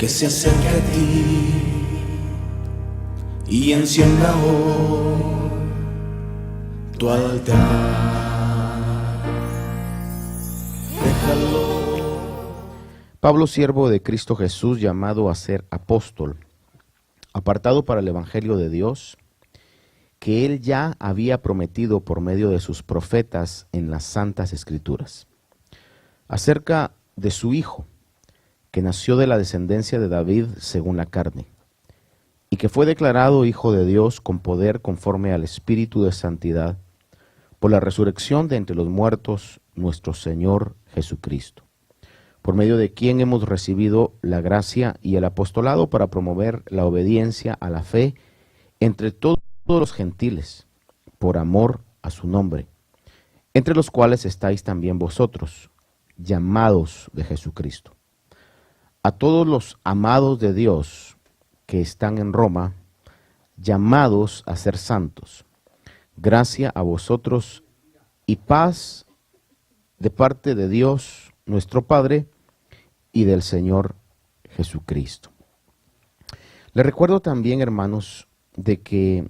que se acerque a ti y encienda hoy tu altar. Déjalo. Pablo, siervo de Cristo Jesús, llamado a ser apóstol, apartado para el Evangelio de Dios, que él ya había prometido por medio de sus profetas en las Santas Escrituras, acerca de su Hijo, que nació de la descendencia de David según la carne, y que fue declarado Hijo de Dios con poder conforme al Espíritu de Santidad, por la resurrección de entre los muertos, nuestro Señor Jesucristo, por medio de quien hemos recibido la gracia y el apostolado para promover la obediencia a la fe entre todos los gentiles, por amor a su nombre, entre los cuales estáis también vosotros, llamados de Jesucristo. A todos los amados de Dios que están en Roma, llamados a ser santos, gracia a vosotros y paz de parte de Dios nuestro Padre y del Señor Jesucristo. Le recuerdo también, hermanos, de que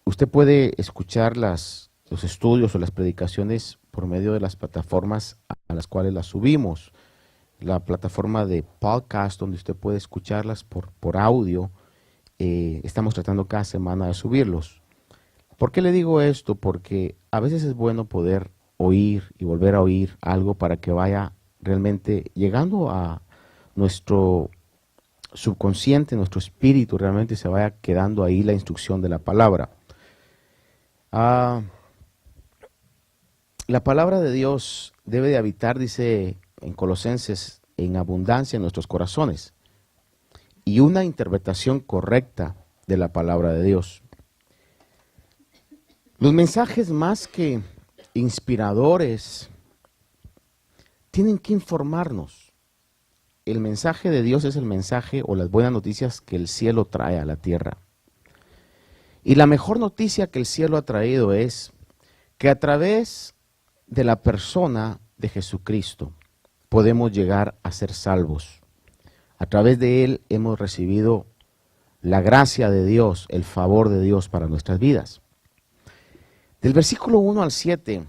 usted puede escuchar los estudios o las predicaciones por medio de las plataformas a las cuales las subimos. La plataforma de podcast, donde usted puede escucharlas por audio. Estamos tratando cada semana de subirlos. ¿Por qué le digo esto? Porque a veces es bueno poder oír y volver a oír algo para que vaya realmente llegando a nuestro subconsciente, nuestro espíritu, realmente se vaya quedando ahí la instrucción de la palabra. La palabra de Dios debe de habitar, dice en Colosenses, en abundancia en nuestros corazones, y una interpretación correcta de la palabra de Dios. Los mensajes más que inspiradores tienen que informarnos. El mensaje de Dios es el mensaje o las buenas noticias que el cielo trae a la tierra. Y la mejor noticia que el cielo ha traído es que a través de la persona de Jesucristo podemos llegar a ser salvos. A través de Él hemos recibido la gracia de Dios, el favor de Dios para nuestras vidas. Del versículo 1 al 7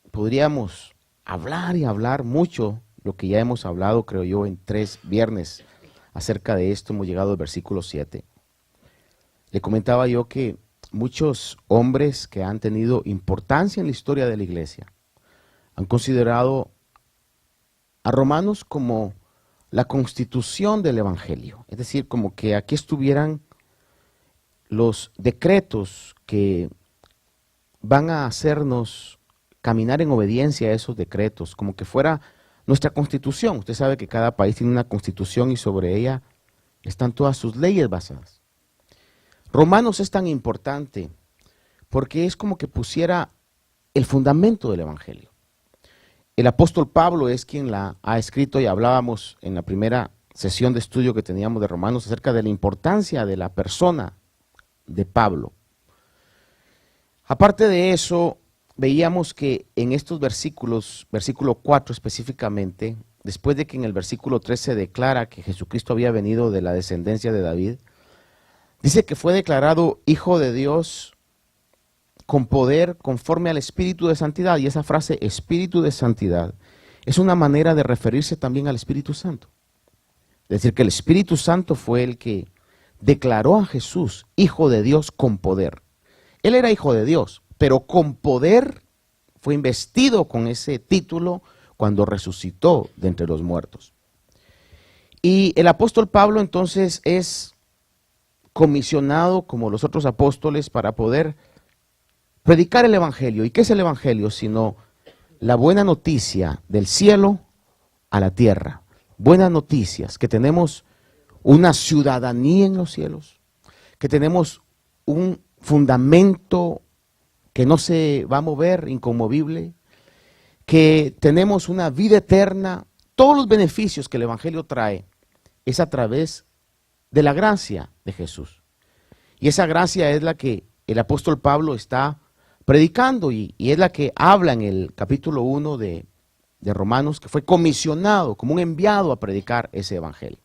podríamos hablar y hablar mucho, lo que ya hemos hablado, creo yo, en 3 viernes acerca de esto. Hemos llegado al versículo 7. Le comentaba yo que muchos hombres que han tenido importancia en la historia de la iglesia han considerado a Romanos como la constitución del evangelio, es decir, como que aquí estuvieran los decretos que van a hacernos caminar en obediencia a esos decretos, como que fuera nuestra constitución. Usted sabe que cada país tiene una constitución y sobre ella están todas sus leyes basadas. Romanos es tan importante porque es como que pusiera el fundamento del evangelio. El apóstol Pablo es quien la ha escrito, y hablábamos en la primera sesión de estudio que teníamos de Romanos acerca de la importancia de la persona de Pablo. Aparte de eso, veíamos que en estos versículos, versículo 4 específicamente, después de que en el versículo 3 se declara que Jesucristo había venido de la descendencia de David, dice que fue declarado Hijo de Dios con poder conforme al Espíritu de Santidad. Y esa frase, Espíritu de Santidad, es una manera de referirse también al Espíritu Santo. Es decir, que el Espíritu Santo fue el que declaró a Jesús Hijo de Dios con poder. Él era Hijo de Dios, pero con poder fue investido con ese título cuando resucitó de entre los muertos. Y el apóstol Pablo entonces es comisionado como los otros apóstoles para poder predicar el evangelio. ¿Y qué es el evangelio? Sino la buena noticia del cielo a la tierra. Buenas noticias, que tenemos una ciudadanía en los cielos, que tenemos un fundamento que no se va a mover, inconmovible, que tenemos una vida eterna. Todos los beneficios que el evangelio trae es a través de la gracia de Jesús. Y esa gracia es la que el apóstol Pablo está predicando y es la que habla en el capítulo 1 de Romanos, que fue comisionado como un enviado a predicar ese evangelio.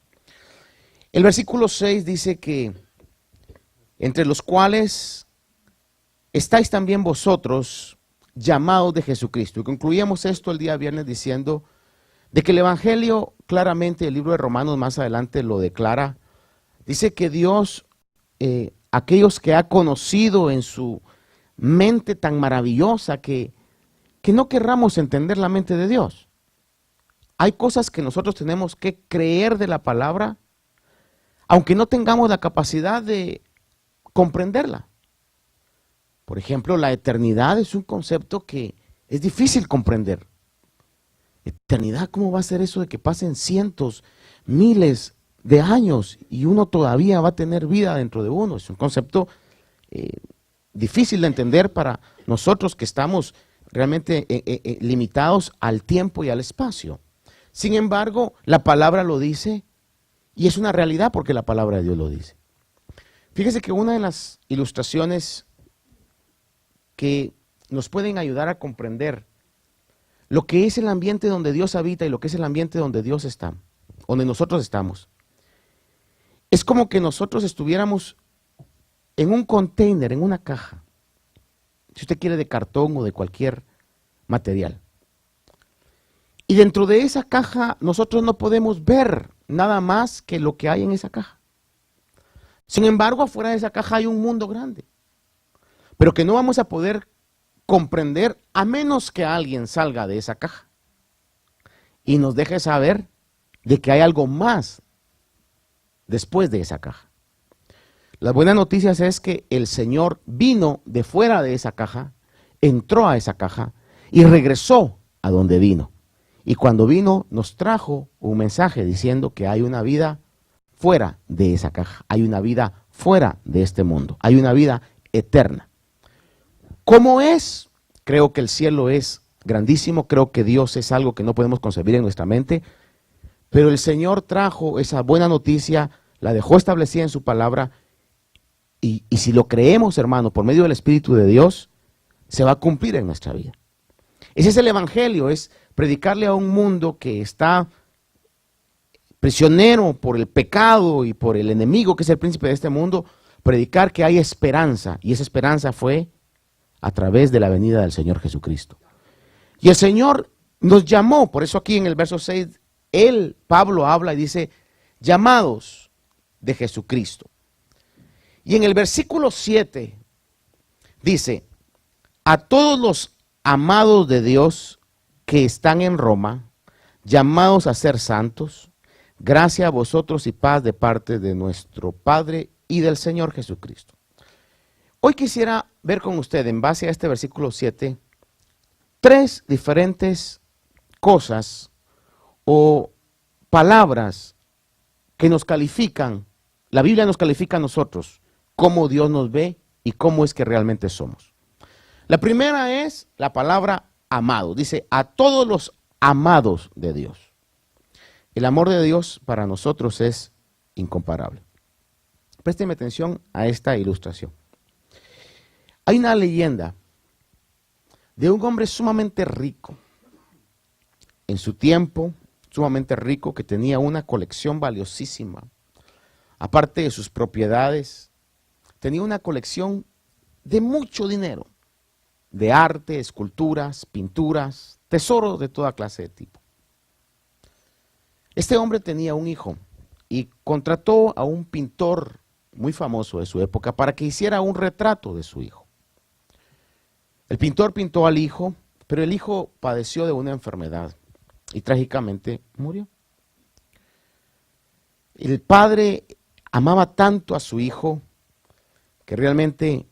El versículo 6 dice que entre los cuales estáis también vosotros llamados de Jesucristo. Y concluíamos esto el día viernes diciendo de que el Evangelio, claramente el libro de Romanos más adelante lo declara, dice que Dios, aquellos que ha conocido en su mente tan maravillosa que no querramos entender la mente de Dios. Hay cosas que nosotros tenemos que creer de la palabra, aunque no tengamos la capacidad de comprenderla. Por ejemplo, la eternidad es un concepto que es difícil comprender. Eternidad, ¿cómo va a ser eso de que pasen cientos, miles de años y uno todavía va a tener vida dentro de uno? Es un concepto difícil de entender para nosotros que estamos realmente limitados al tiempo y al espacio. Sin embargo, la palabra lo dice y es una realidad porque la palabra de Dios lo dice. Fíjese que una de las ilustraciones que nos pueden ayudar a comprender lo que es el ambiente donde Dios habita y lo que es el ambiente donde Dios está, donde nosotros estamos, es como que nosotros estuviéramos en un container, en una caja, si usted quiere de cartón o de cualquier material. Y dentro de esa caja nosotros no podemos ver nada más que lo que hay en esa caja. Sin embargo, afuera de esa caja hay un mundo grande, pero que no vamos a poder comprender a menos que alguien salga de esa caja y nos deje saber de que hay algo más después de esa caja. Las buenas noticias es que el Señor vino de fuera de esa caja, entró a esa caja y regresó a donde vino. Y cuando vino nos trajo un mensaje diciendo que hay una vida fuera de esa caja, hay una vida fuera de este mundo, hay una vida eterna. ¿Cómo es? Creo que el cielo es grandísimo, creo que Dios es algo que no podemos concebir en nuestra mente, pero el Señor trajo esa buena noticia, la dejó establecida en su palabra, y si lo creemos, hermano, por medio del Espíritu de Dios, se va a cumplir en nuestra vida. Ese es el Evangelio, es predicarle a un mundo que está prisionero por el pecado y por el enemigo que es el príncipe de este mundo, predicar que hay esperanza, y esa esperanza fue a través de la venida del Señor Jesucristo. Y el Señor nos llamó, por eso aquí en el verso 6, Pablo habla y dice, llamados de Jesucristo. Y en el versículo 7 dice, a todos los amados de Dios que están en Roma, llamados a ser santos, gracia a vosotros y paz de parte de nuestro Padre y del Señor Jesucristo. Hoy quisiera ver con usted, en base a este versículo 7, tres diferentes cosas o palabras que nos califican, la Biblia nos califica a nosotros, cómo Dios nos ve y cómo es que realmente somos. La primera es la palabra amado. Dice, a todos los amados de Dios. El amor de Dios para nosotros es incomparable. Présteme atención a esta ilustración. Hay una leyenda de un hombre sumamente rico, en su tiempo, sumamente rico, que tenía una colección valiosísima. Aparte de sus propiedades, tenía una colección de mucho dinero, de arte, esculturas, pinturas, tesoros de toda clase de tipo. Este hombre tenía un hijo y contrató a un pintor muy famoso de su época para que hiciera un retrato de su hijo. El pintor pintó al hijo, pero el hijo padeció de una enfermedad y trágicamente murió. El padre amaba tanto a su hijo que realmente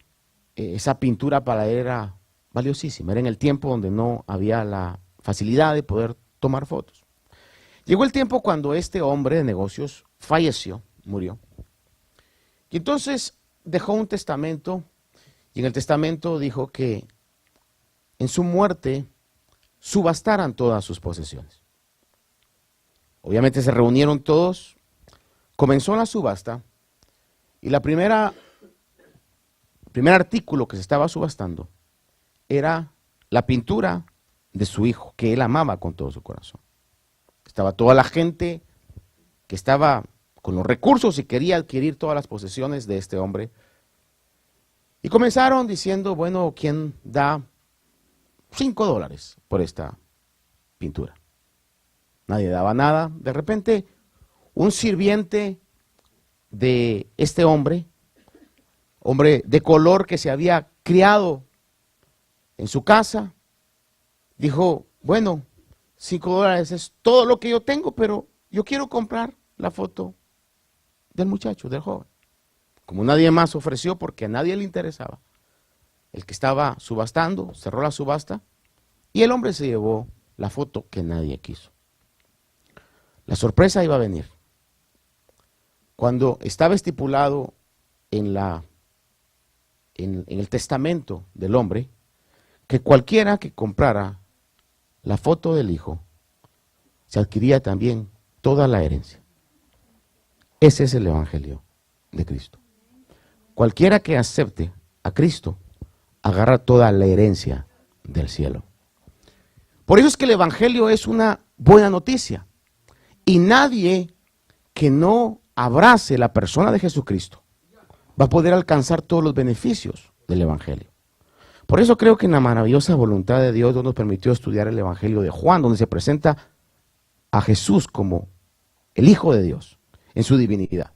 esa pintura para él era valiosísima. Era en el tiempo donde no había la facilidad de poder tomar fotos. Llegó el tiempo cuando este hombre de negocios falleció, murió. Y entonces dejó un testamento, y en el testamento dijo que en su muerte subastaran todas sus posesiones. Obviamente se reunieron todos, comenzó la subasta, y el primer artículo que se estaba subastando era la pintura de su hijo, que él amaba con todo su corazón. Estaba toda la gente que estaba con los recursos y quería adquirir todas las posesiones de este hombre. Y comenzaron diciendo, bueno, ¿quién da $5 por esta pintura? Nadie daba nada. De repente, un sirviente de este hombre de color que se había criado en su casa, dijo, bueno, $5 es todo lo que yo tengo, pero yo quiero comprar la foto del muchacho, del joven. Como nadie más ofreció porque a nadie le interesaba, el que estaba subastando cerró la subasta y el hombre se llevó la foto que nadie quiso. La sorpresa iba a venir. Cuando estaba estipulado en el testamento del hombre, que cualquiera que comprara la foto del hijo, se adquiría también toda la herencia. Ese es el evangelio de Cristo. Cualquiera que acepte a Cristo, agarra toda la herencia del cielo. Por eso es que el evangelio es una buena noticia. Y nadie que no abrace la persona de Jesucristo va a poder alcanzar todos los beneficios del evangelio. Por eso creo que en la maravillosa voluntad de Dios nos permitió estudiar el evangelio de Juan, donde se presenta a Jesús como el Hijo de Dios en su divinidad.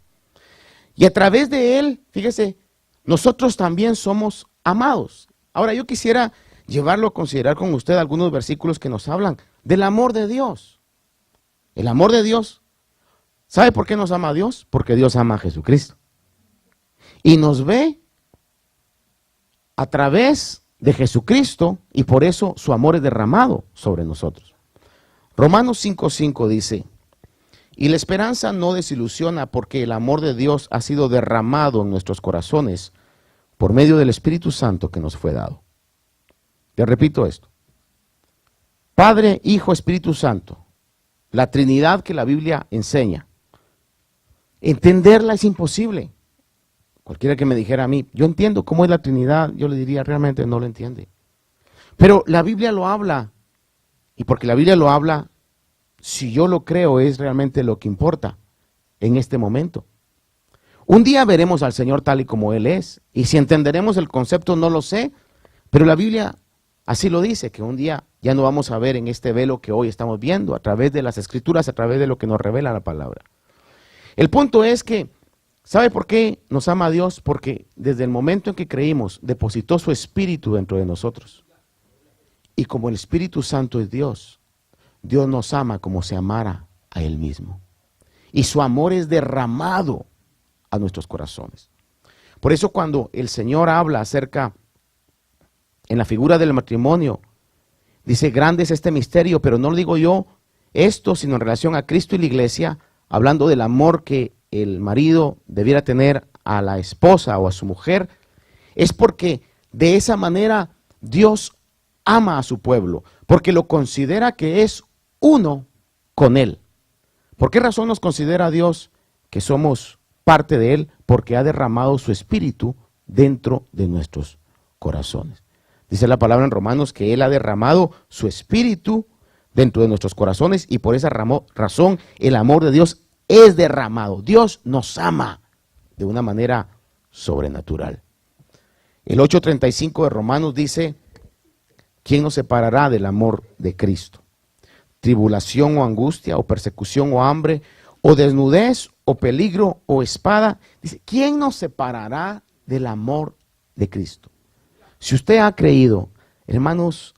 Y a través de él, fíjese, nosotros también somos amados. Ahora yo quisiera llevarlo a considerar con usted algunos versículos que nos hablan del amor de Dios. El amor de Dios. ¿Sabe por qué nos ama a Dios? Porque Dios ama a Jesucristo. Y nos ve a través de Jesucristo y por eso su amor es derramado sobre nosotros. Romanos 5:5 dice, y la esperanza no desilusiona porque el amor de Dios ha sido derramado en nuestros corazones por medio del Espíritu Santo que nos fue dado. Te repito esto. Padre, Hijo, Espíritu Santo, la Trinidad que la Biblia enseña. Entenderla es imposible. Cualquiera que me dijera a mí, yo entiendo cómo es la Trinidad, yo le diría, realmente no lo entiende. Pero la Biblia lo habla, y porque la Biblia lo habla, si yo lo creo es realmente lo que importa en este momento. Un día veremos al Señor tal y como Él es, y si entenderemos el concepto no lo sé, pero la Biblia así lo dice, que un día ya no vamos a ver en este velo que hoy estamos viendo, a través de las Escrituras, a través de lo que nos revela la palabra. El punto es que, ¿sabe por qué nos ama Dios? Porque desde el momento en que creímos, depositó su Espíritu dentro de nosotros. Y como el Espíritu Santo es Dios, Dios nos ama como si amara a Él mismo. Y su amor es derramado a nuestros corazones. Por eso cuando el Señor habla acerca, en la figura del matrimonio, dice, grande es este misterio, pero no lo digo yo esto, sino en relación a Cristo y la iglesia, hablando del amor que el marido debiera tener a la esposa o a su mujer, es porque de esa manera Dios ama a su pueblo, porque lo considera que es uno con Él. ¿Por qué razón nos considera Dios que somos parte de Él? Porque ha derramado su Espíritu dentro de nuestros corazones. Dice la palabra en Romanos que Él ha derramado su Espíritu dentro de nuestros corazones y por esa razón el amor de Dios es derramado. Dios nos ama de una manera sobrenatural. El 8:35 de Romanos dice, ¿quién nos separará del amor de Cristo? Tribulación o angustia, o persecución o hambre, o desnudez, o peligro, o espada. Dice, ¿quién nos separará del amor de Cristo? Si usted ha creído, hermanos,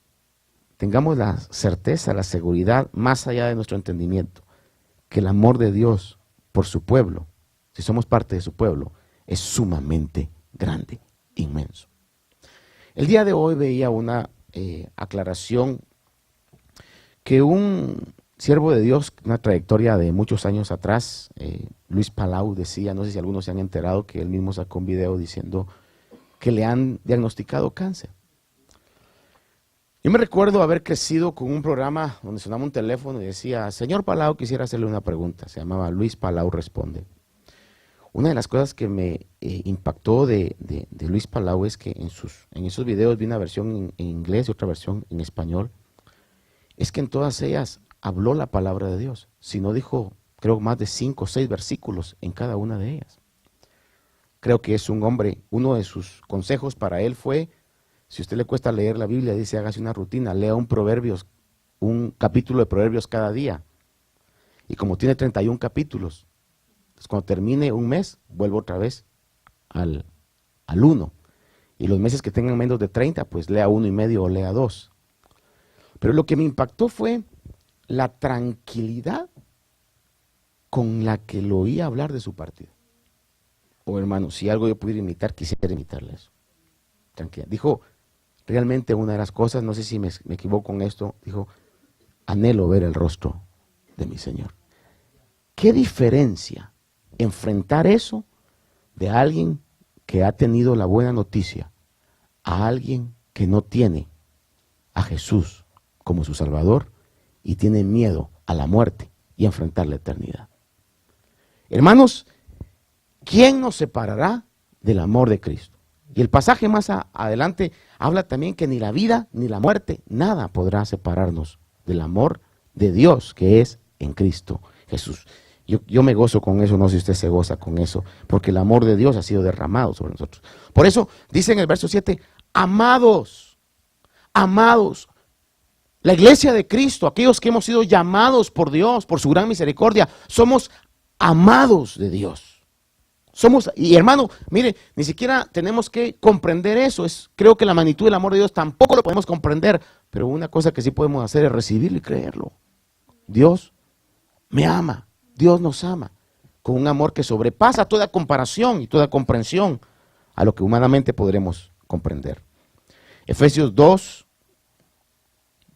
tengamos la certeza, la seguridad, más allá de nuestro entendimiento, que el amor de Dios por su pueblo, si somos parte de su pueblo, es sumamente grande, inmenso. El día de hoy veía una aclaración que un siervo de Dios, una trayectoria de muchos años atrás, Luis Palau decía, no sé si algunos se han enterado, que él mismo sacó un video diciendo que le han diagnosticado cáncer. Yo me recuerdo haber crecido con un programa donde sonaba un teléfono y decía, señor Palau, quisiera hacerle una pregunta. Se llamaba Luis Palau Responde. Una de las cosas que me impactó de Luis Palau es que en esos videos vi una versión en inglés y otra versión en español. Es que en todas ellas habló la palabra de Dios. Si no dijo creo más de 5 o 6 versículos en cada una de ellas. Creo que es un hombre, uno de sus consejos para él fue, si a usted le cuesta leer la Biblia, dice, hágase una rutina, lea un capítulo de Proverbios cada día. Y como tiene 31 capítulos, pues cuando termine un mes, vuelvo otra vez al 1. Y los meses que tengan menos de 30, pues lea 1,5 o lea 2. Pero lo que me impactó fue la tranquilidad con la que lo oía hablar de su partido. Oh, hermano, si algo yo pudiera imitar, quisiera imitarle eso. Tranquilidad. Dijo, realmente una de las cosas, no sé si me equivoco con esto, dijo, anhelo ver el rostro de mi Señor. ¿Qué diferencia enfrentar eso de alguien que ha tenido la buena noticia a alguien que no tiene a Jesús como su Salvador y tiene miedo a la muerte y a enfrentar la eternidad? Hermanos, ¿quién nos separará del amor de Cristo? Y el pasaje más adelante habla también que ni la vida ni la muerte, nada podrá separarnos del amor de Dios que es en Cristo Jesús. Yo me gozo con eso, no sé si usted se goza con eso, porque el amor de Dios ha sido derramado sobre nosotros. Por eso dice en el verso 7, amados, amados, la iglesia de Cristo, aquellos que hemos sido llamados por Dios, por su gran misericordia, somos amados de Dios. Y hermano, mire, ni siquiera tenemos que comprender eso. Creo que la magnitud del amor de Dios tampoco lo podemos comprender, pero una cosa que sí podemos hacer es recibirlo y creerlo. Dios me ama, Dios nos ama, con un amor que sobrepasa toda comparación y toda comprensión a lo que humanamente podremos comprender. Efesios 2,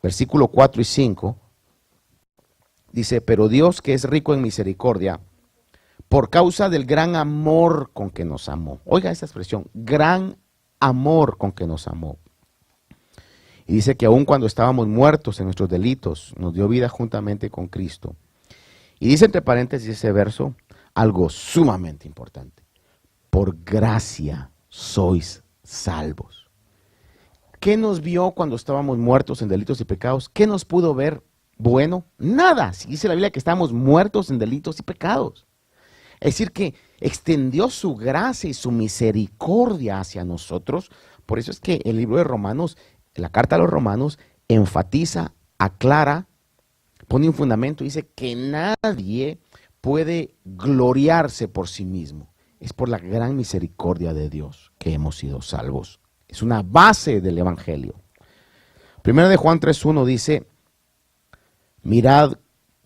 versículo 4 y 5, dice, pero Dios que es rico en misericordia, por causa del gran amor con que nos amó. Oiga esta expresión, gran amor con que nos amó. Y dice que aun cuando estábamos muertos en nuestros delitos, nos dio vida juntamente con Cristo. Y dice entre paréntesis ese verso, algo sumamente importante. Por gracia sois salvos. ¿Qué nos vio cuando estábamos muertos en delitos y pecados? ¿Qué nos pudo ver bueno? Nada. Si dice la Biblia que estábamos muertos en delitos y pecados. Es decir, que extendió su gracia y su misericordia hacia nosotros. Por eso es que el libro de Romanos, la carta a los Romanos, enfatiza, aclara, pone un fundamento y dice que nadie puede gloriarse por sí mismo. Es por la gran misericordia de Dios que hemos sido salvos. Es una base del Evangelio. Primero de Juan 3:1 dice, mirad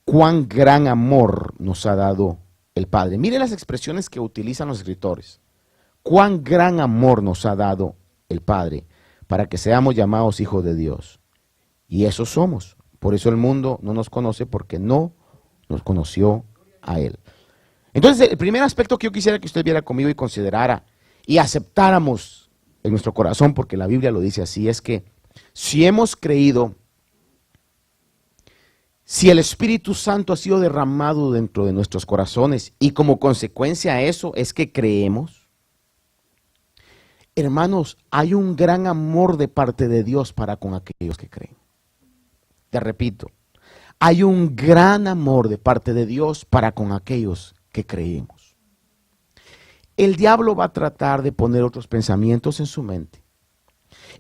cuán gran amor nos ha dado el Padre. Mire las expresiones que utilizan los escritores. Cuán gran amor nos ha dado el Padre para que seamos llamados hijos de Dios. Y eso somos. Por eso el mundo no nos conoce porque no nos conoció a Él. Entonces, el primer aspecto que yo quisiera que usted viera conmigo y considerara y aceptáramos en nuestro corazón, porque la Biblia lo dice así, es que si hemos creído, si el Espíritu Santo ha sido derramado dentro de nuestros corazones y como consecuencia a eso es que creemos, hermanos, hay un gran amor de parte de Dios para con aquellos que creen. Te repito, hay un gran amor de parte de Dios para con aquellos que creemos. El diablo va a tratar de poner otros pensamientos en su mente.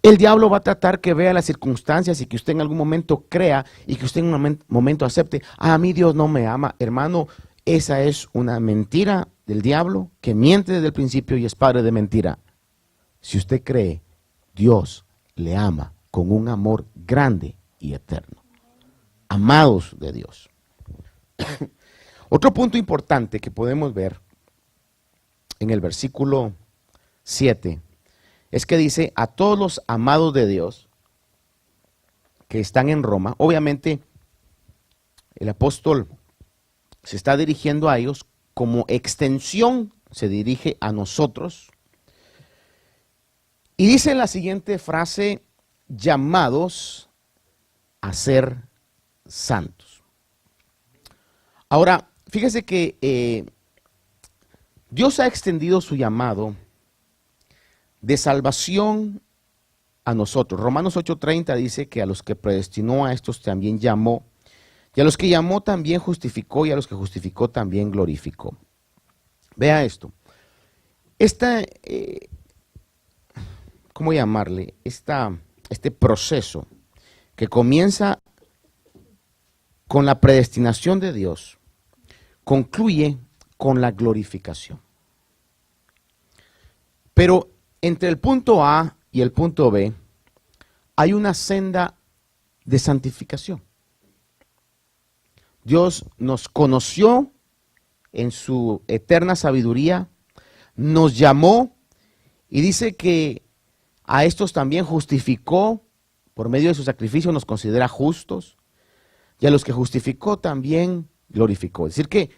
El diablo va a tratar que vea las circunstancias y que usted en algún momento crea y que usted en un momento acepte, a mí Dios no me ama. Hermano, esa es una mentira del diablo que miente desde el principio y es padre de mentira. Si usted cree, Dios le ama con un amor grande y eterno. Amados de Dios. Otro punto importante que podemos ver en el versículo 7 es que dice a todos los amados de Dios que están en Roma. Obviamente el apóstol se está dirigiendo a ellos como extensión, se dirige a nosotros. Y dice la siguiente frase, llamados a ser santos. Ahora, fíjese que Dios ha extendido su llamado de salvación a nosotros. Romanos 8:30 dice que a los que predestinó a estos también llamó. Y a los que llamó también justificó, y a los que justificó también glorificó. Vea esto. ¿Cómo llamarle? Este proceso que comienza con la predestinación de Dios, concluye con la glorificación. Pero entre el punto A y el punto B hay una senda de santificación. Dios nos conoció en su eterna sabiduría, nos llamó y dice que a estos también justificó por medio de su sacrificio, nos considera justos, y a los que justificó también glorificó. Es decir que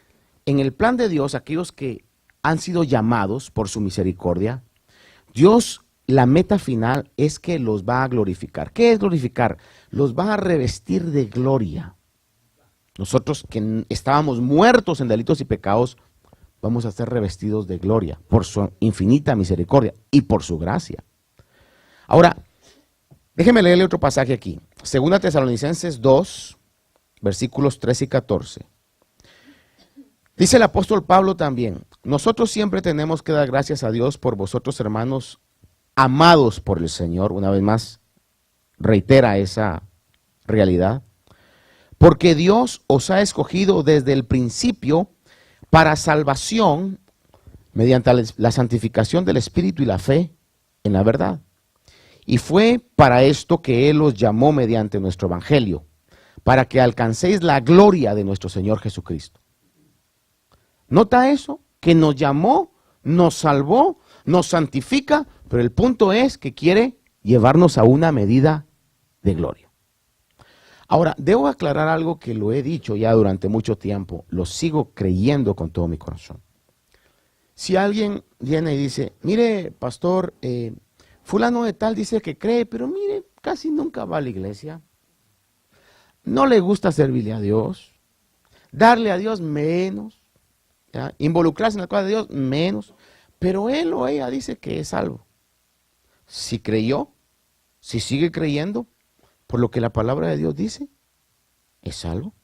en el plan de Dios, aquellos que han sido llamados por su misericordia, Dios, la meta final es que los va a glorificar. ¿Qué es glorificar? Los va a revestir de gloria. Nosotros que estábamos muertos en delitos y pecados, vamos a ser revestidos de gloria por su infinita misericordia y por su gracia. Ahora, déjeme leerle otro pasaje aquí. 2 Tesalonicenses 2, versículos 13 y 14. Dice el apóstol Pablo también: nosotros siempre tenemos que dar gracias a Dios por vosotros, hermanos, amados por el Señor. Una vez más, reitera esa realidad. Porque Dios os ha escogido desde el principio para salvación mediante la santificación del Espíritu y la fe en la verdad. Y fue para esto que Él los llamó mediante nuestro evangelio, para que alcancéis la gloria de nuestro Señor Jesucristo. ¿Nota eso? Que nos llamó, nos salvó, nos santifica, pero el punto es que quiere llevarnos a una medida de gloria. Ahora, debo aclarar algo que lo he dicho ya durante mucho tiempo, lo sigo creyendo con todo mi corazón. Si alguien viene y dice: mire, pastor, fulano de tal dice que cree, pero mire, casi nunca va a la iglesia, no le gusta servirle a Dios, darle a Dios menos, ¿ya? Involucrarse en la cosas de Dios menos, pero él o ella dice que es salvo. Si creyó, si sigue creyendo, por lo que la palabra de Dios dice, es salvo.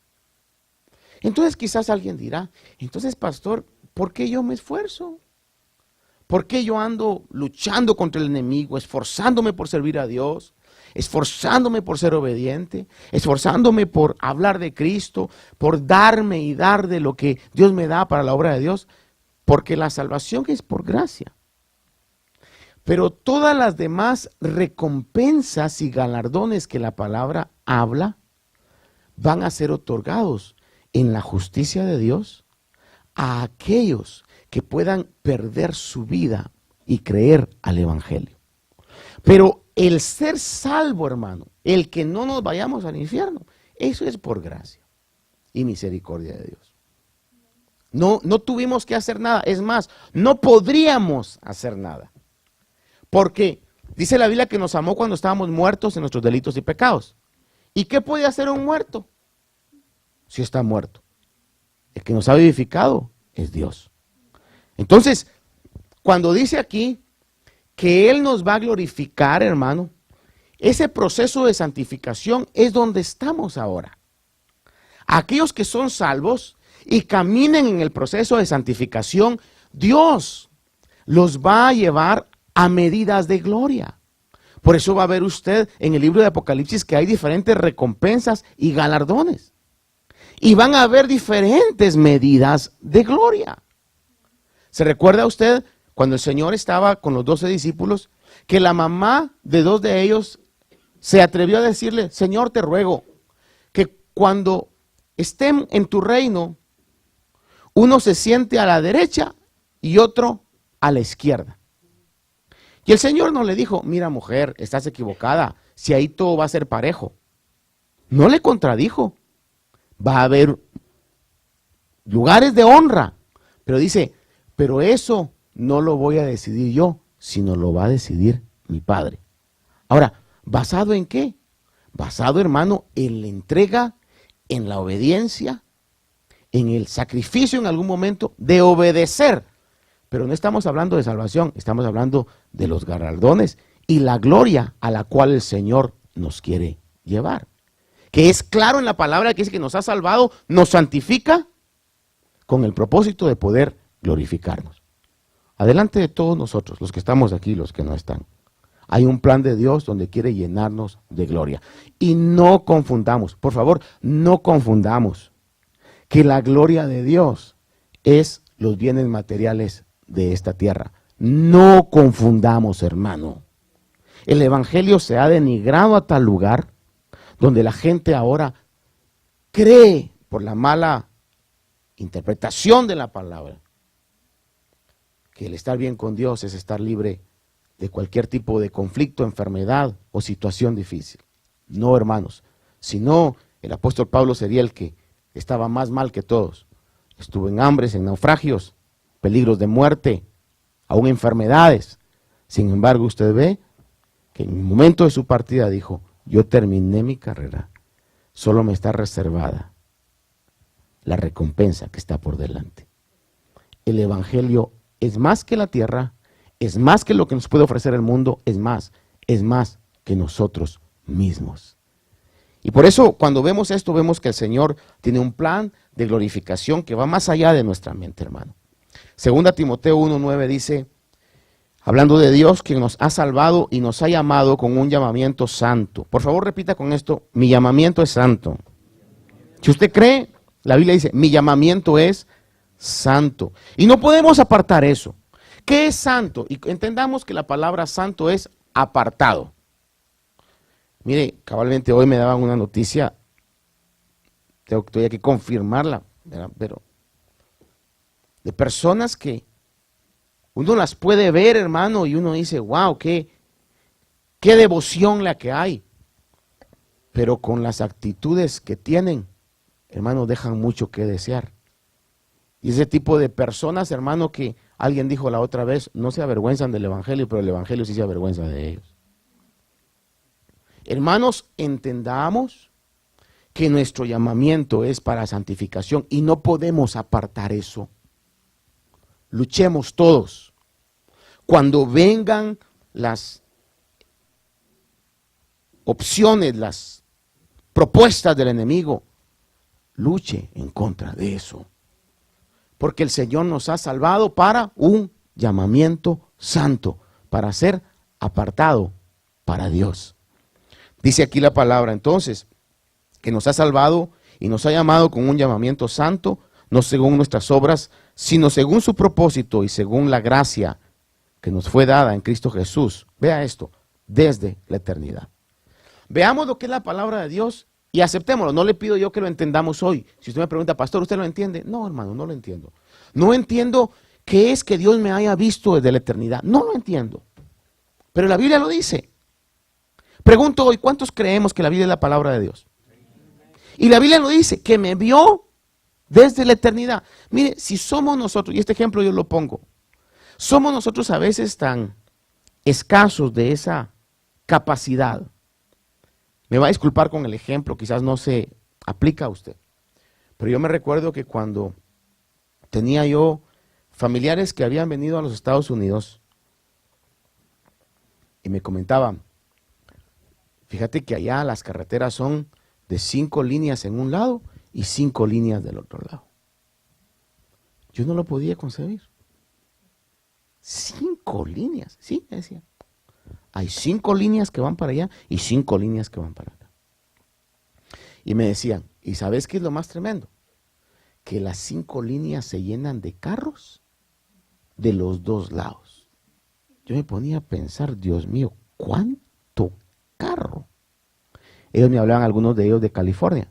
Entonces quizás alguien dirá: entonces, pastor, ¿por qué yo me esfuerzo? ¿Por qué yo ando luchando contra el enemigo, esforzándome por servir a Dios, esforzándome por ser obediente, esforzándome por hablar de Cristo, por darme y dar de lo que Dios me da para la obra de Dios? Porque la salvación es por gracia. Pero todas las demás recompensas y galardones que la palabra habla van a ser otorgados en la justicia de Dios a aquellos que puedan perder su vida y creer al evangelio. Pero el ser salvo, hermano, el que no nos vayamos al infierno, eso es por gracia y misericordia de Dios. No tuvimos que hacer nada. Es más, no podríamos hacer nada. Porque dice la Biblia que nos amó cuando estábamos muertos en nuestros delitos y pecados. ¿Y qué puede hacer un muerto? Si está muerto. El que nos ha vivificado es Dios. Entonces, cuando dice aquí que Él nos va a glorificar, hermano, ese proceso de santificación es donde estamos ahora. Aquellos que son salvos y caminen en el proceso de santificación, Dios los va a llevar a medidas de gloria. Por eso va a ver usted en el libro de Apocalipsis que hay diferentes recompensas y galardones. Y van a haber diferentes medidas de gloria. ¿Se recuerda usted cuando el Señor estaba con los 12 discípulos que la mamá de 2 de ellos se atrevió a decirle: Señor, te ruego que cuando estén en tu reino, uno se siente a la derecha y otro a la izquierda? Y el Señor no le dijo: mira, mujer, estás equivocada, si ahí todo va a ser parejo. No le contradijo. Va a haber lugares de honra, pero dice: pero eso no lo voy a decidir yo, sino lo va a decidir mi Padre. Ahora, ¿basado en qué? Basado, hermano, en la entrega, en la obediencia, en el sacrificio en algún momento de obedecer. Pero no estamos hablando de salvación, estamos hablando de los galardones y la gloria a la cual el Señor nos quiere llevar. que es claro en la palabra, que dice que nos ha salvado, nos santifica con el propósito de poder glorificarnos. Adelante de todos nosotros, los que estamos aquí, los que no están. Hay un plan de Dios donde quiere llenarnos de gloria. Y no confundamos, por favor, no confundamos que la gloria de Dios es los bienes materiales de esta tierra. No confundamos, hermano. El evangelio se ha denigrado a tal lugar donde la gente ahora cree por la mala interpretación de la palabra que el estar bien con Dios es estar libre de cualquier tipo de conflicto, enfermedad o situación difícil. No, hermanos, sino el apóstol Pablo sería el que estaba más mal que todos. Estuvo en hambres, en naufragios, peligros de muerte, aún enfermedades. Sin embargo, usted ve que en el momento de su partida dijo, yo terminé mi carrera, solo me está reservada la recompensa que está por delante. El evangelio es más que la tierra, es más que lo que nos puede ofrecer el mundo, es más que nosotros mismos. Y por eso cuando vemos esto, vemos que el Señor tiene un plan de glorificación que va más allá de nuestra mente, hermano. Segunda Timoteo 1:9 dice, hablando de Dios, quien nos ha salvado y nos ha llamado con un llamamiento santo. Por favor, repita con esto, mi llamamiento es santo. Si usted cree, la Biblia dice, mi llamamiento es santo. Y no podemos apartar eso. ¿Qué es santo? Y entendamos que la palabra santo es apartado. Mire, cabalmente hoy me daban una noticia, tengo que confirmarla, ¿verdad? Pero de personas que uno las puede ver, hermano, y uno dice, wow, qué devoción la que hay. Pero con las actitudes que tienen, hermano, dejan mucho que desear. Y ese tipo de personas, hermano, que alguien dijo la otra vez, no se avergüenzan del evangelio, pero el evangelio sí se avergüenza de ellos. Hermanos, entendamos que nuestro llamamiento es para santificación y no podemos apartar eso. Luchemos todos. Cuando vengan las opciones, las propuestas del enemigo, luche en contra de eso. Porque el Señor nos ha salvado para un llamamiento santo, para ser apartado para Dios. Dice aquí la palabra entonces, que nos ha salvado y nos ha llamado con un llamamiento santo, no según nuestras obras, sino según su propósito y según la gracia que nos fue dada en Cristo Jesús. Vea esto, desde la eternidad. Veamos lo que es la palabra de Dios y aceptémoslo. No le pido yo que lo entendamos hoy. Si usted me pregunta, pastor, ¿usted lo entiende? No, hermano, no lo entiendo. No entiendo qué es que Dios me haya visto desde la eternidad. No lo entiendo. Pero la Biblia lo dice. Pregunto hoy, ¿cuántos creemos que la Biblia es la palabra de Dios? Y la Biblia lo dice, que me vio desde la eternidad. Mire, si somos nosotros, y este ejemplo yo lo pongo, somos nosotros a veces tan escasos de esa capacidad. Me va a disculpar con el ejemplo, quizás no se aplica a usted. Pero yo me recuerdo que cuando tenía yo familiares que habían venido a los Estados Unidos y me comentaban, fíjate que allá las carreteras son de 5 líneas en un lado y 5 líneas del otro lado. Yo no lo podía concebir. 5 líneas, sí, me decía. Hay 5 líneas que van para allá y 5 líneas que van para acá. Y me decían, ¿y sabes qué es lo más tremendo? Que las 5 líneas se llenan de carros de los dos lados. Yo me ponía a pensar, Dios mío, ¿cuánto carro? Ellos me hablaban, algunos de ellos de California.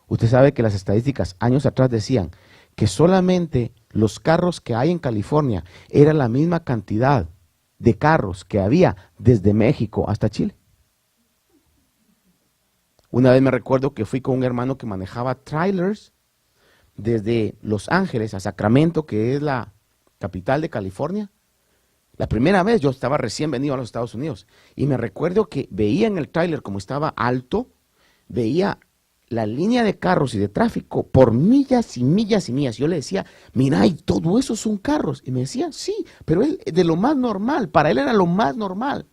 Usted sabe que las estadísticas años atrás decían que solamente los carros que hay en California era la misma cantidad de carros que había desde México hasta Chile. Una vez me recuerdo que fui con un hermano que manejaba trailers desde Los Ángeles a Sacramento, que es la capital de California. La primera vez yo estaba recién venido a los Estados Unidos y me recuerdo que veía en el trailer como estaba alto, veía la línea de carros y de tráfico por millas y millas y millas. Yo le decía, mira, y todo eso son carros. Y me decía, sí, pero él de lo más normal, para él era lo más normal.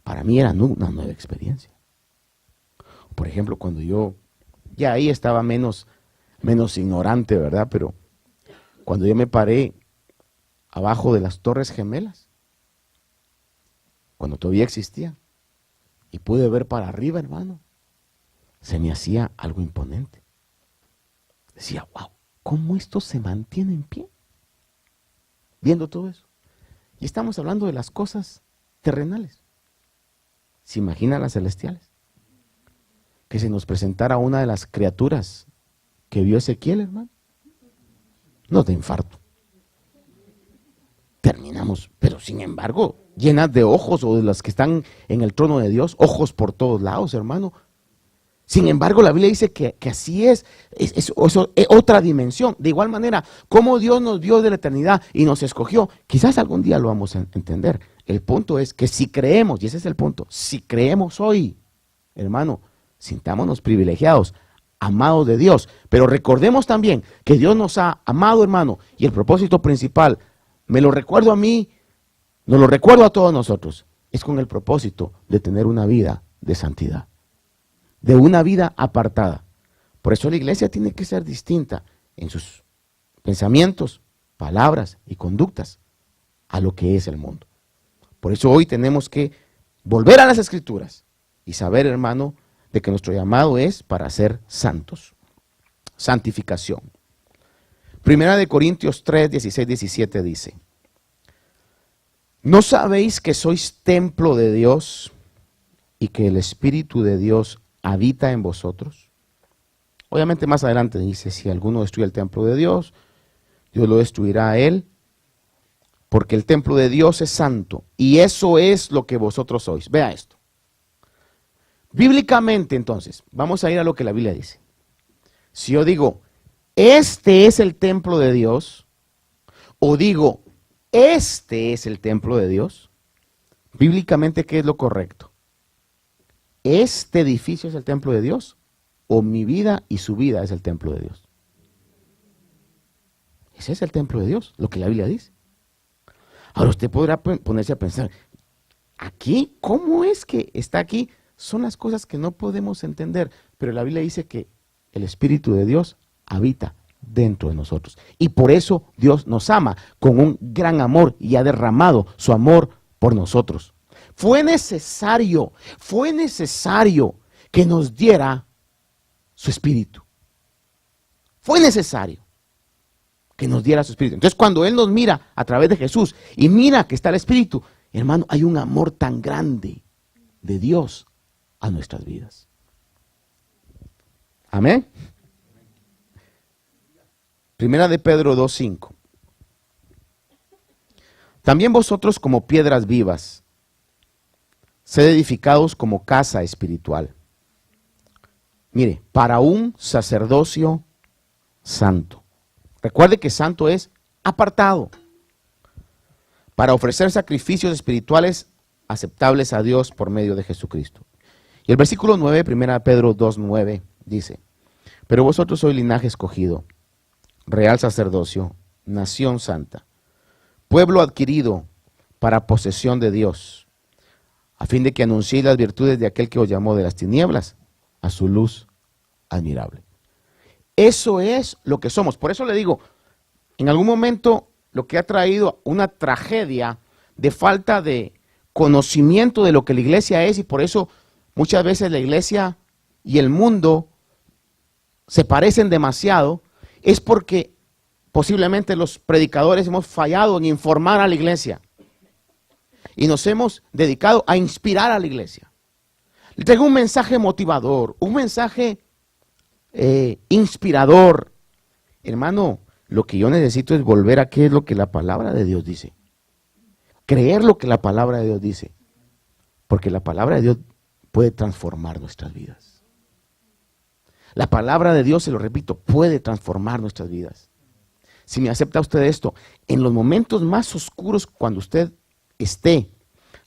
Para mí era una nueva experiencia. Por ejemplo, cuando yo, ya ahí estaba menos ignorante, ¿verdad? Pero cuando yo me paré abajo de las Torres Gemelas, cuando todavía existían, y pude ver para arriba, hermano, se me hacía algo imponente. Decía, wow, ¿cómo esto se mantiene en pie? Viendo todo eso. Y estamos hablando de las cosas terrenales. ¿Se imaginan las celestiales? Que se nos presentara una de las criaturas que vio Ezequiel, hermano. Nos da infarto. Terminamos, pero sin embargo, llenas de ojos, o de las que están en el trono de Dios, ojos por todos lados, hermano. Sin embargo, la Biblia dice que así es otra dimensión. De igual manera, como Dios nos vio de la eternidad y nos escogió, quizás algún día lo vamos a entender. El punto es que si creemos, y ese es el punto, si creemos hoy, hermano, sintámonos privilegiados, amados de Dios. Pero recordemos también que Dios nos ha amado, hermano, y el propósito principal, me lo recuerdo a mí, nos lo recuerdo a todos nosotros, es con el propósito de tener una vida de santidad, de una vida apartada. Por eso la iglesia tiene que ser distinta en sus pensamientos, palabras y conductas a lo que es el mundo. Por eso hoy tenemos que volver a las Escrituras y saber, hermano, de que nuestro llamado es para ser santos. Santificación. Primera de Corintios 3, 16, 17 dice: ¿no sabéis que sois templo de Dios y que el Espíritu de Dios habita en vosotros? Obviamente más adelante dice, si alguno destruye el templo de Dios, Dios lo destruirá a él, porque el templo de Dios es santo, y eso es lo que vosotros sois. Vea esto. Bíblicamente, entonces, vamos a ir a lo que la Biblia dice. Si yo digo, este es el templo de Dios, o digo, este es el templo de Dios, bíblicamente, ¿qué es lo correcto? ¿Este edificio es el templo de Dios? ¿O mi vida y su vida es el templo de Dios? Ese es el templo de Dios, lo que la Biblia dice. Ahora usted podrá ponerse a pensar, ¿aquí? ¿Cómo es que está aquí? Son las cosas que no podemos entender, pero la Biblia dice que el Espíritu de Dios habita dentro de nosotros. Y por eso Dios nos ama con un gran amor y ha derramado su amor por nosotros. Fue necesario que nos diera su Espíritu. Fue necesario que nos diera su Espíritu. Entonces, cuando Él nos mira a través de Jesús y mira que está el Espíritu, hermano, hay un amor tan grande de Dios a nuestras vidas. Amén. Primera de Pedro 2:5. También vosotros, como piedras vivas, sed edificados como casa espiritual. Mire, para un sacerdocio santo. Recuerde que santo es apartado, para ofrecer sacrificios espirituales aceptables a Dios por medio de Jesucristo. Y el versículo 9, 1 Pedro 2:9 dice: pero vosotros sois linaje escogido, real sacerdocio, nación santa, pueblo adquirido para posesión de Dios, a fin de que anunciéis las virtudes de aquel que os llamó de las tinieblas a su luz admirable. Eso es lo que somos. Por eso le digo, en algún momento lo que ha traído una tragedia de falta de conocimiento de lo que la iglesia es, y por eso muchas veces la iglesia y el mundo se parecen demasiado, es porque posiblemente los predicadores hemos fallado en informar a la iglesia y nos hemos dedicado a inspirar a la iglesia. Le traigo un mensaje motivador, un mensaje inspirador. Hermano, lo que yo necesito es volver a qué es lo que la palabra de Dios dice. Creer lo que la palabra de Dios dice. Porque la palabra de Dios puede transformar nuestras vidas. La palabra de Dios, se lo repito, puede transformar nuestras vidas. Si me acepta usted esto, en los momentos más oscuros, cuando usted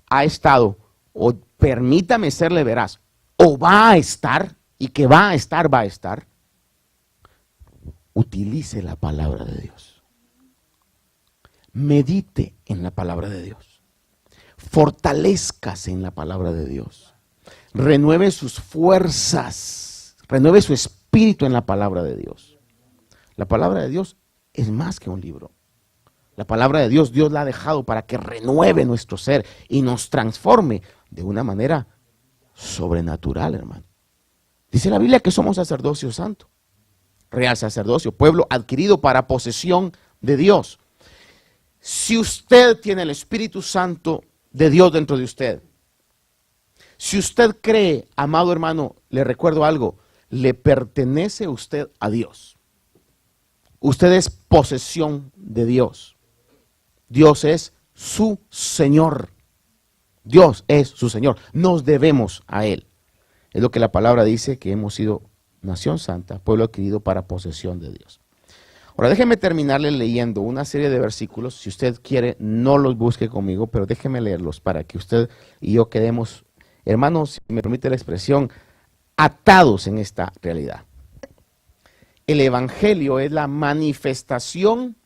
ha estado, o permítame serle veraz, o va a estar, y que va a estar, utilice la palabra de Dios. Medite en la palabra de Dios. Fortalézcase en la palabra de Dios. renueve sus fuerzas, renueve su espíritu en la palabra de Dios. La palabra de Dios es más que un libro. La palabra de Dios, Dios la ha dejado para que renueve nuestro ser y nos transforme de una manera sobrenatural, hermano. Dice la Biblia que somos sacerdocio santo, real sacerdocio, pueblo adquirido para posesión de Dios. Si usted tiene el Espíritu Santo de Dios dentro de usted, si usted cree, amado hermano, le recuerdo algo, le pertenece usted a Dios. Usted es posesión de Dios. Dios es su Señor. Dios es su Señor. Nos debemos a Él. Es lo que la palabra dice, que hemos sido nación santa, pueblo adquirido para posesión de Dios. Ahora déjeme terminarle leyendo una serie de versículos. Si usted quiere, no los busque conmigo, pero déjeme leerlos para que usted y yo quedemos, hermanos, si me permite la expresión, atados en esta realidad. El Evangelio es la manifestación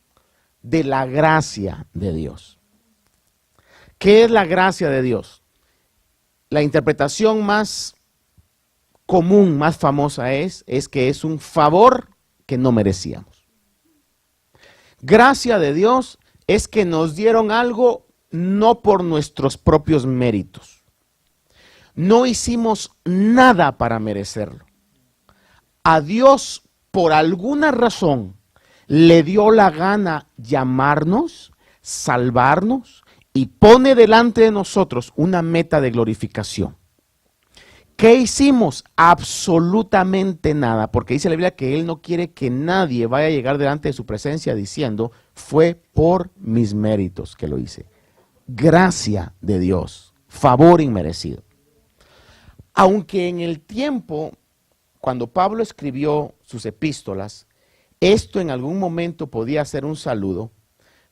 de la gracia de Dios. ¿Qué es la gracia de Dios? La interpretación más común, más famosa es que es un favor que no merecíamos. Gracia de Dios es que nos dieron algo no por nuestros propios méritos. No hicimos nada para merecerlo. A Dios, por alguna razón, le dio la gana llamarnos, salvarnos y pone delante de nosotros una meta de glorificación. ¿Qué hicimos? Absolutamente nada, porque dice la Biblia que Él no quiere que nadie vaya a llegar delante de su presencia diciendo, fue por mis méritos que lo hice. Gracia de Dios, favor inmerecido. Aunque en el tiempo, cuando Pablo escribió sus epístolas, esto en algún momento podía ser un saludo.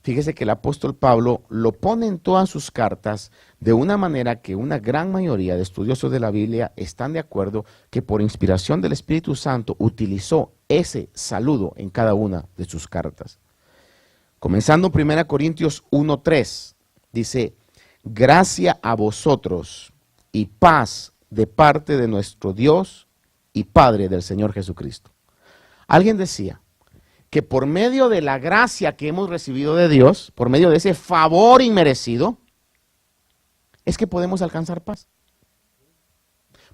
Fíjese que el apóstol Pablo lo pone en todas sus cartas de una manera que una gran mayoría de estudiosos de la Biblia están de acuerdo que por inspiración del Espíritu Santo utilizó ese saludo en cada una de sus cartas. Comenzando en 1 Corintios 1:3, dice, gracia a vosotros y paz de parte de nuestro Dios y Padre del Señor Jesucristo. Alguien decía que por medio de la gracia que hemos recibido de Dios, por medio de ese favor inmerecido, es que podemos alcanzar paz.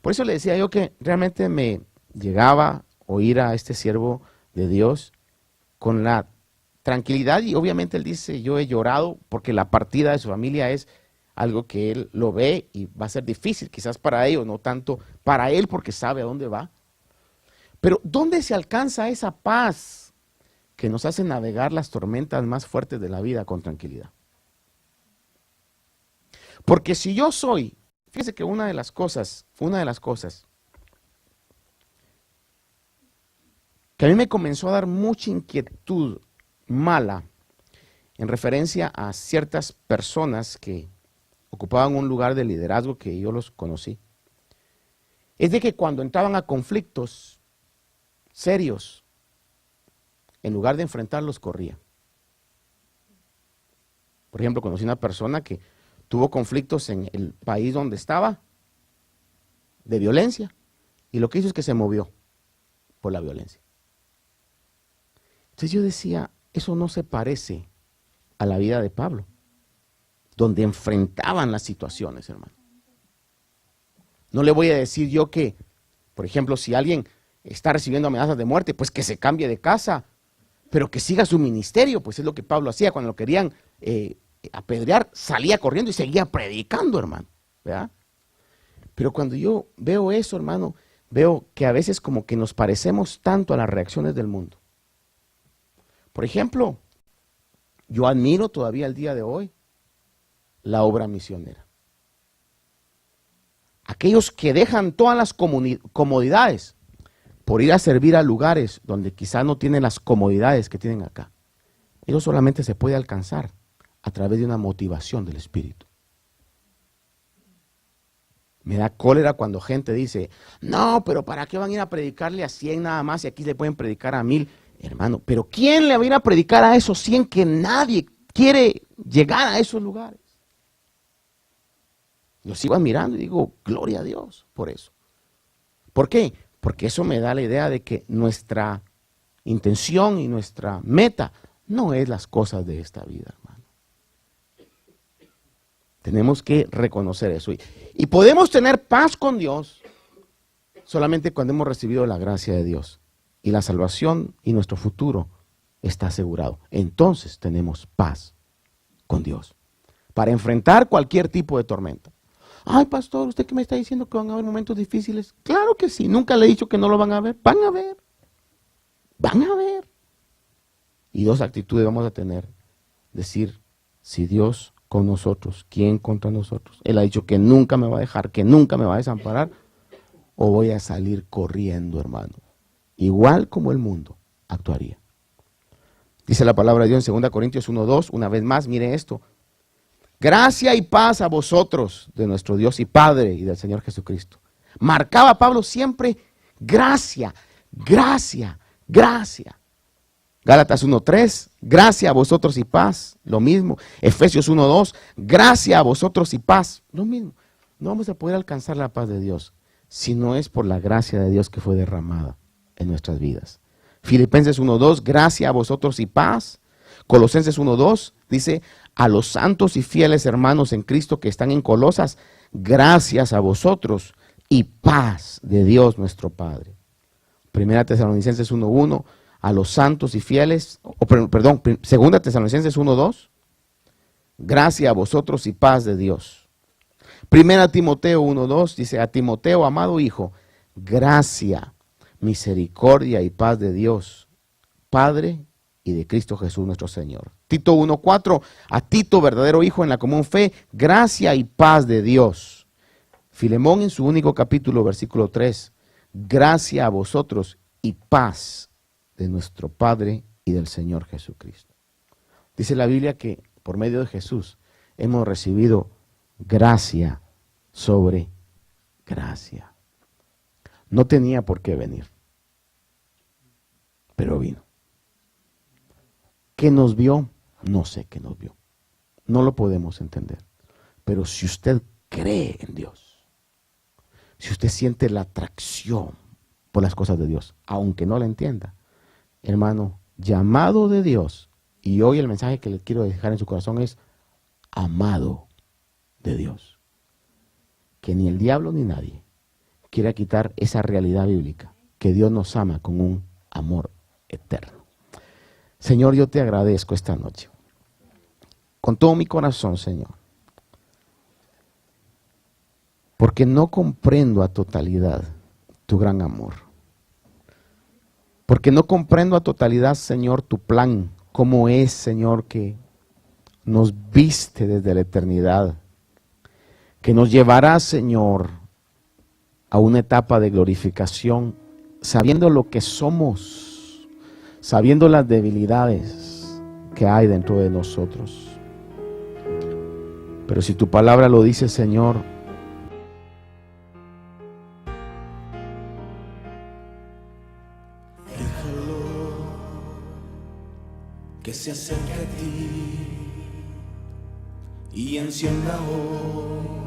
Por eso le decía yo que realmente me llegaba a oír a este siervo de Dios con la tranquilidad, y obviamente él dice, yo he llorado porque la partida de su familia es algo que él lo ve y va a ser difícil, quizás para ellos, no tanto para él porque sabe a dónde va. Pero ¿dónde se alcanza esa paz que nos hace navegar las tormentas más fuertes de la vida con tranquilidad? Porque si yo soy, fíjese que una de las cosas que a mí me comenzó a dar mucha inquietud mala en referencia a ciertas personas que ocupaban un lugar de liderazgo que yo los conocí, es de que cuando entraban a conflictos serios, en lugar de enfrentarlos, corría. Por ejemplo, conocí una persona que tuvo conflictos en el país donde estaba, de violencia, y lo que hizo es que se movió por la violencia. Entonces yo decía, eso no se parece a la vida de Pablo, donde enfrentaban las situaciones, hermano. No le voy a decir yo que, por ejemplo, si alguien está recibiendo amenazas de muerte, pues que se cambie de casa, pero que siga su ministerio, pues es lo que Pablo hacía. Cuando lo querían apedrear, salía corriendo y seguía predicando, hermano, ¿verdad? Pero cuando yo veo eso, hermano, veo que a veces como que nos parecemos tanto a las reacciones del mundo. Por ejemplo, yo admiro todavía el día de hoy la obra misionera. Aquellos que dejan todas las comodidades por ir a servir a lugares donde quizá no tienen las comodidades que tienen acá. Eso solamente se puede alcanzar a través de una motivación del Espíritu. Me da cólera cuando gente dice, no, pero ¿para qué van a ir a predicarle a 100 nada más y aquí le pueden predicar a 1000? Hermano, pero ¿quién le va a ir a predicar a esos 100 que nadie quiere llegar a esos lugares? Lo sigo admirando y digo, gloria a Dios por eso. ¿Por qué? Porque eso me da la idea de que nuestra intención y nuestra meta no es las cosas de esta vida, hermano. Tenemos que reconocer eso. Y podemos tener paz con Dios solamente cuando hemos recibido la gracia de Dios. Y la salvación y nuestro futuro está asegurado. Entonces tenemos paz con Dios para enfrentar cualquier tipo de tormenta. Ay, pastor, ¿usted qué me está diciendo que van a haber momentos difíciles? Claro que sí, nunca le he dicho que no lo van a ver. Van a ver. Van a ver. Y dos actitudes vamos a tener. Decir, si Dios con nosotros, ¿quién contra nosotros? Él ha dicho que nunca me va a dejar, que nunca me va a desamparar. O voy a salir corriendo, hermano. Igual como el mundo actuaría. Dice la palabra de Dios en 2 Corintios 1:2, una vez más, mire esto. Gracia y paz a vosotros de nuestro Dios y Padre y del Señor Jesucristo. Marcaba Pablo siempre gracia, gracia, gracia. Gálatas 1:3, gracia a vosotros y paz, lo mismo. Efesios 1:2, gracia a vosotros y paz, lo mismo. No vamos a poder alcanzar la paz de Dios si no es por la gracia de Dios que fue derramada en nuestras vidas. Filipenses 1:2, gracia a vosotros y paz. Colosenses 1:2 dice, a los santos y fieles hermanos en Cristo que están en Colosas, gracias a vosotros y paz de Dios nuestro Padre. Primera Tesalonicenses 1:1, a los santos y fieles, Segunda Tesalonicenses 1:2, gracias a vosotros y paz de Dios. Primera Timoteo 1:2 dice, a Timoteo, amado hijo, gracia, misericordia y paz de Dios, Padre y de Cristo Jesús nuestro Señor. Tito 1:4, a Tito, verdadero hijo en la común fe, gracia y paz de Dios. Filemón en su único capítulo, versículo 3, gracia a vosotros y paz de nuestro Padre y del Señor Jesucristo. Dice la Biblia que por medio de Jesús hemos recibido gracia sobre gracia. No tenía por qué venir, pero vino. ¿Qué nos vio? No sé qué nos vio. No lo podemos entender. Pero si usted cree en Dios, si usted siente la atracción por las cosas de Dios, aunque no la entienda, hermano, llamado de Dios, y hoy el mensaje que le quiero dejar en su corazón es amado de Dios. Que ni el diablo ni nadie quiera quitar esa realidad bíblica, que Dios nos ama con un amor eterno. Señor, yo te agradezco esta noche, con todo mi corazón, Señor, porque no comprendo a totalidad tu gran amor, porque no comprendo a totalidad, Señor, tu plan, cómo es, Señor, que nos viste desde la eternidad, que nos llevará, Señor, a una etapa de glorificación, sabiendo lo que somos, sabiendo las debilidades que hay dentro de nosotros. Pero si tu palabra lo dice, Señor, déjalo que se acerque a ti y encienda hoy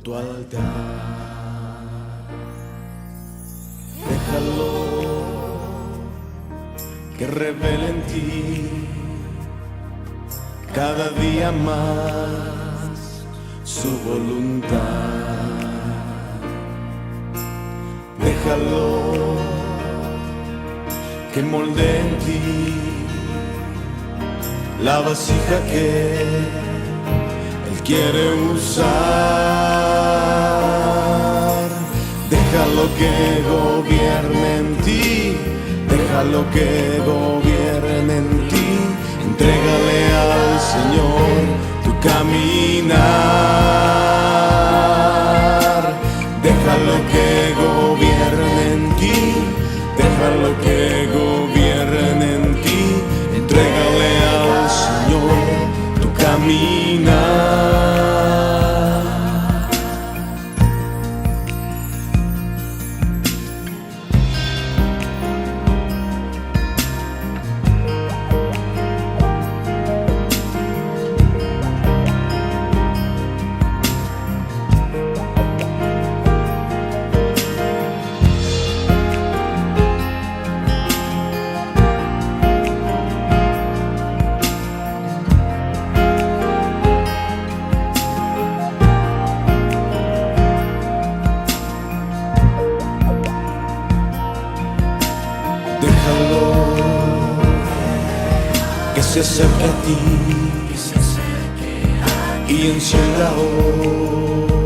tu altar. Déjalo que revele en ti cada día más su voluntad. Déjalo que moldee en ti la vasija que Él quiere usar. Déjalo que gobierne en ti, déjalo que gobierne en ti. Entrégale al Señor tu caminar. Déjalo que gobierne en ti, déjalo que gobierne en ti. Entrégale al Señor tu caminar. Déjalo que se acerque a ti y encienda hoy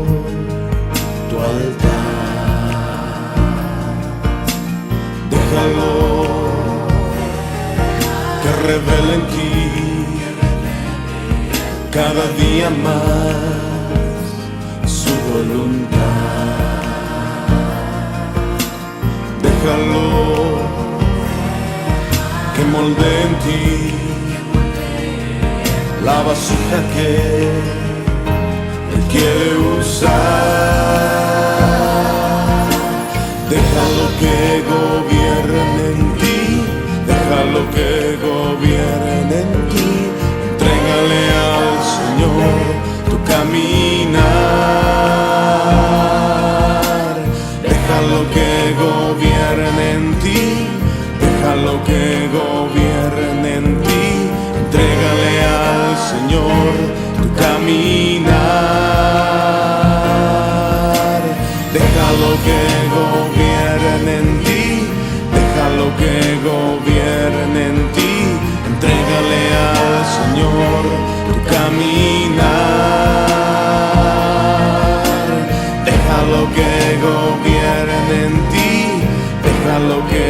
tu altar. Déjalo que revele en ti cada día más su voluntad. Déjalo que moldee en ti la vasija que Él quiere usar. Déjalo que gobierne en ti, déjalo que gobierne en ti. Entrégale al Señor tu caminar. Déjalo que gobierne en ti, déjalo que gobierne en ti. Entrégale al Señor tu caminar. Déjalo que gobierne en ti, déjalo que gobierne en ti. Entrégale al Señor tu caminar. Déjalo que gobierne en ti, déjalo que